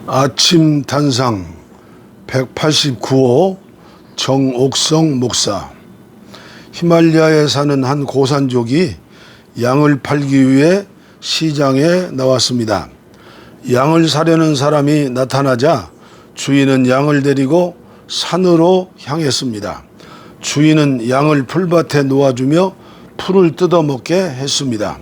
아침 단상 189호 정옥성 목사. 히말라야에 사는 한 고산족이 양을 팔기 위해 시장에 나왔습니다. 양을 사려는 사람이 나타나자 주인은 양을 데리고 산으로 향했습니다. 주인은 양을 풀밭에 놓아주며 풀을 뜯어먹게 했습니다.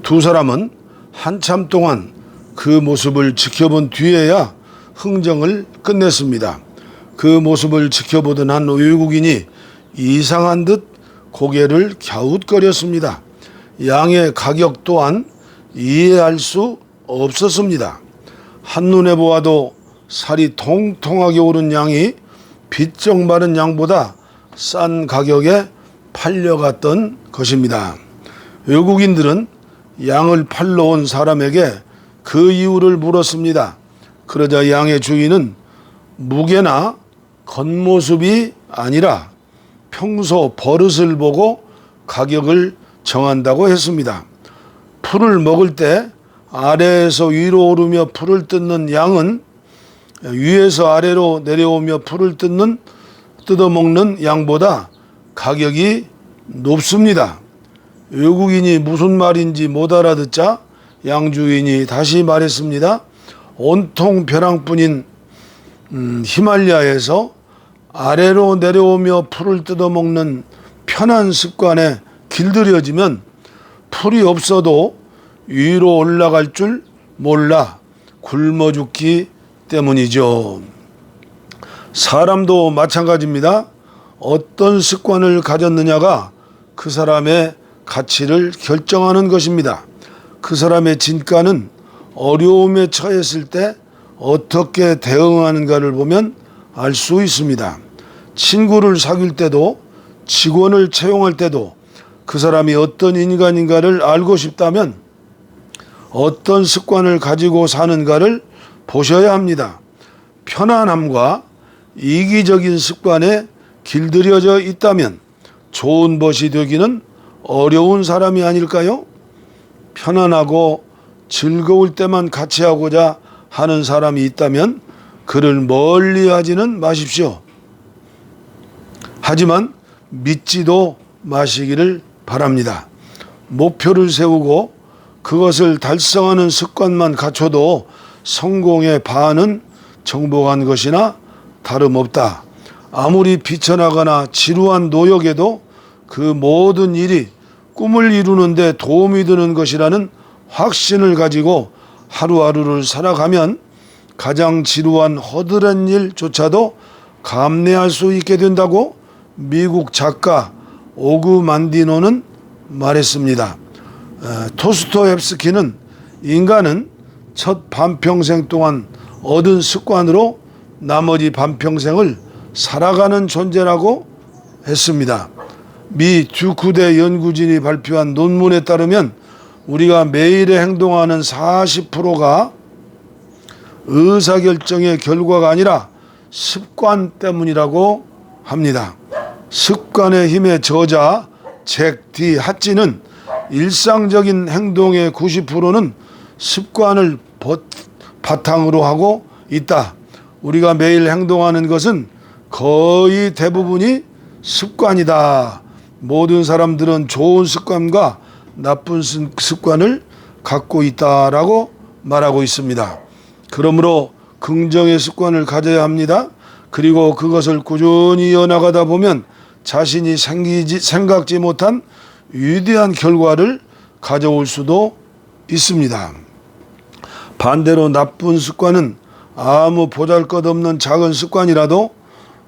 두 사람은 한참 동안 그 모습을 지켜본 뒤에야 흥정을 끝냈습니다. 그 모습을 지켜보던 한 외국인이 이상한 듯 고개를 갸웃거렸습니다. 양의 가격 또한 이해할 수 없었습니다. 한눈에 보아도 살이 통통하게 오른 양이 비쩍 마른 양보다 싼 가격에 팔려갔던 것입니다. 외국인들은 양을 팔러 온 사람에게 그 이유를 물었습니다. 그러자 양의 주인은 무게나 겉모습이 아니라 평소 버릇을 보고 가격을 정한다고 했습니다. 풀을 먹을 때 아래에서 위로 오르며 풀을 뜯는 양은 위에서 아래로 내려오며 풀을 뜯어먹는 양보다 가격이 높습니다. 외국인이 무슨 말인지 못 알아듣자 양주인이 다시 말했습니다. 온통 벼랑뿐인 히말라야에서 아래로 내려오며 풀을 뜯어먹는 편한 습관에 길들여지면 풀이 없어도 위로 올라갈 줄 몰라 굶어 죽기 때문이죠. 사람도 마찬가지입니다. 어떤 습관을 가졌느냐가 그 사람의 가치를 결정하는 것입니다. 그 사람의 진가는 어려움에 처했을 때 어떻게 대응하는가를 보면 알 수 있습니다. 친구를 사귈 때도 직원을 채용할 때도 그 사람이 어떤 인간인가를 알고 싶다면 어떤 습관을 가지고 사는가를 보셔야 합니다. 편안함과 이기적인 습관에 길들여져 있다면 좋은 벗이 되기는 어려운 사람이 아닐까요? 편안하고 즐거울 때만 같이 하고자 하는 사람이 있다면 그를 멀리 하지는 마십시오. 하지만 믿지도 마시기를 바랍니다. 목표를 세우고 그것을 달성하는 습관만 갖춰도 성공의 반은 정복한 것이나 다름없다. 아무리 비천하거나 지루한 노역에도 그 모든 일이 꿈을 이루는 데 도움이 되는 것이라는 확신을 가지고 하루하루를 살아가면 가장 지루한 허드렛 일조차도 감내할 수 있게 된다고 미국 작가 오그 만디노는 말했습니다. 토스토옙스키는 인간은 첫 반평생 동안 얻은 습관으로 나머지 반평생을 살아가는 존재라고 했습니다. 미 듀크대 연구진이 발표한 논문에 따르면 우리가 매일의 행동하는 40%가 의사결정의 결과가 아니라 습관 때문이라고 합니다. 습관의 힘의 저자 잭 디 핫지는 일상적인 행동의 90%는 습관을 바탕으로 하고 있다. 우리가 매일 행동하는 것은 거의 대부분이 습관이다. 모든 사람들은 좋은 습관과 나쁜 습관을 갖고 있다라고 말하고 있습니다. 그러므로 긍정의 습관을 가져야 합니다. 그리고 그것을 꾸준히 이어나가다 보면 자신이 생각지 못한 위대한 결과를 가져올 수도 있습니다. 반대로 나쁜 습관은 아무 보잘것없는 작은 습관이라도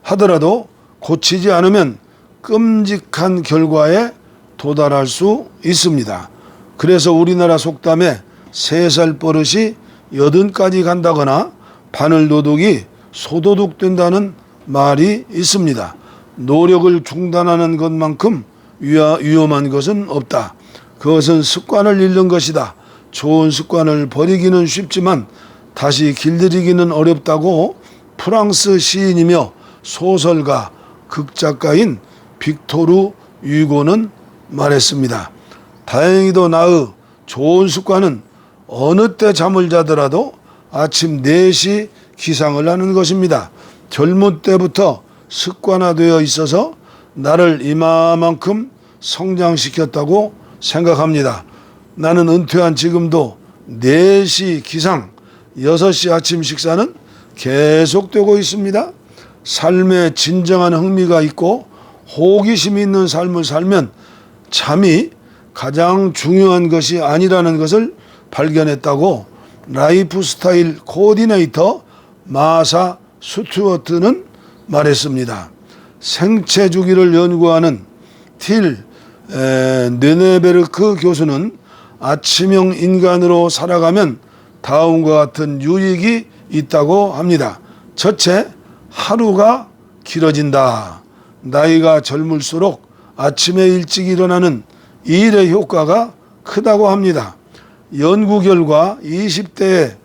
하더라도 고치지 않으면 끔찍한 결과에 도달할 수 있습니다. 그래서 우리나라 속담에 3살 버릇이 80까지 간다거나 바늘도둑이 소도둑 된다는 말이 있습니다. 노력을 중단하는 것만큼 위험한 것은 없다. 그것은 습관을 잃는 것이다. 좋은 습관을 버리기는 쉽지만 다시 길들이기는 어렵다고 프랑스 시인이며 소설가, 극작가인 빅토르 유고는 말했습니다. 다행히도 나의 좋은 습관은 어느 때 잠을 자더라도 아침 4시 기상을 하는 것입니다. 젊은 때부터 습관화되어 있어서 나를 이만큼 성장시켰다고 생각합니다. 나는 은퇴한 지금도 4시 기상, 6시 아침 식사는 계속되고 있습니다. 삶에 진정한 흥미가 있고 호기심이 있는 삶을 살면 잠이 가장 중요한 것이 아니라는 것을 발견했다고 라이프 스타일 코디네이터 마사 스튜어트는 말했습니다. 생체 주기를 연구하는 틸 르네베르크 교수는 아침형 인간으로 살아가면 다음과 같은 유익이 있다고 합니다. 첫째, 하루가 길어진다. 나이가 젊을수록 아침에 일찍 일어나는 일의 효과가 크다고 합니다. 연구 결과 20대의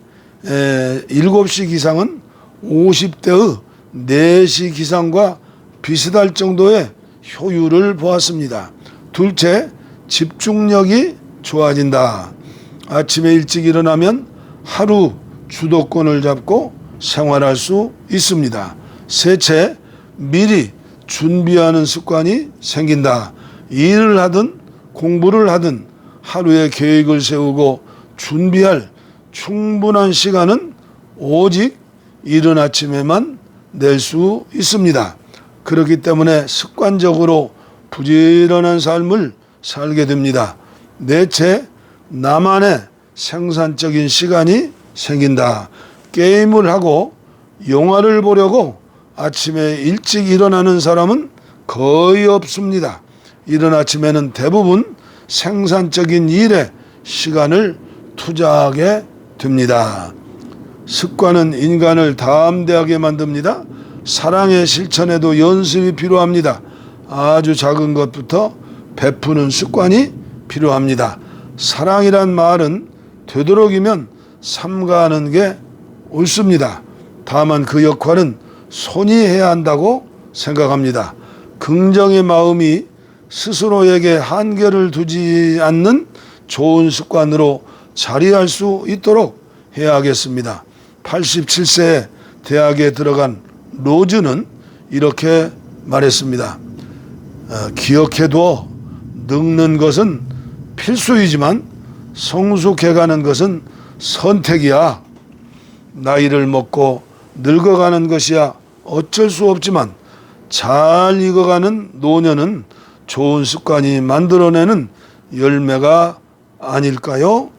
7시 기상은 50대의 4시 기상과 비슷할 정도의 효율을 보았습니다. 둘째, 집중력이 좋아진다. 아침에 일찍 일어나면 하루 주도권을 잡고 생활할 수 있습니다. 셋째, 미리 준비하는 습관이 생긴다. 일을 하든 공부를 하든 하루에 계획을 세우고 준비할 충분한 시간은 오직 이른 아침에만 낼 수 있습니다. 그렇기 때문에 습관적으로 부지런한 삶을 살게 됩니다. 넷째, 나만의 생산적인 시간이 생긴다. 게임을 하고 영화를 보려고 아침에 일찍 일어나는 사람은 거의 없습니다. 이른 아침에는 대부분 생산적인 일에 시간을 투자하게 됩니다. 습관은 인간을 담대하게 만듭니다. 사랑의 실천에도 연습이 필요합니다. 아주 작은 것부터 베푸는 습관이 필요합니다. 사랑이란 말은 되도록이면 삼가하는 게 옳습니다. 다만 그 역할은 손이 해야 한다고 생각합니다. 긍정의 마음이 스스로에게 한계를 두지 않는 좋은 습관으로 자리할 수 있도록 해야겠습니다. 87세에 대학에 들어간 로즈는 이렇게 말했습니다. 기억해둬. 늙는 것은 필수이지만 성숙해가는 것은 선택이야. 나이를 먹고 늙어가는 것이야 어쩔 수 없지만 잘 익어가는 노년은 좋은 습관이 만들어내는 열매가 아닐까요?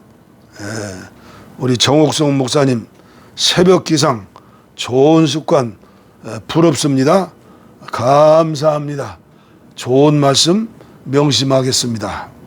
우리 정옥성 목사님 새벽 기상 좋은 습관 부럽습니다. 감사합니다. 좋은 말씀 명심하겠습니다.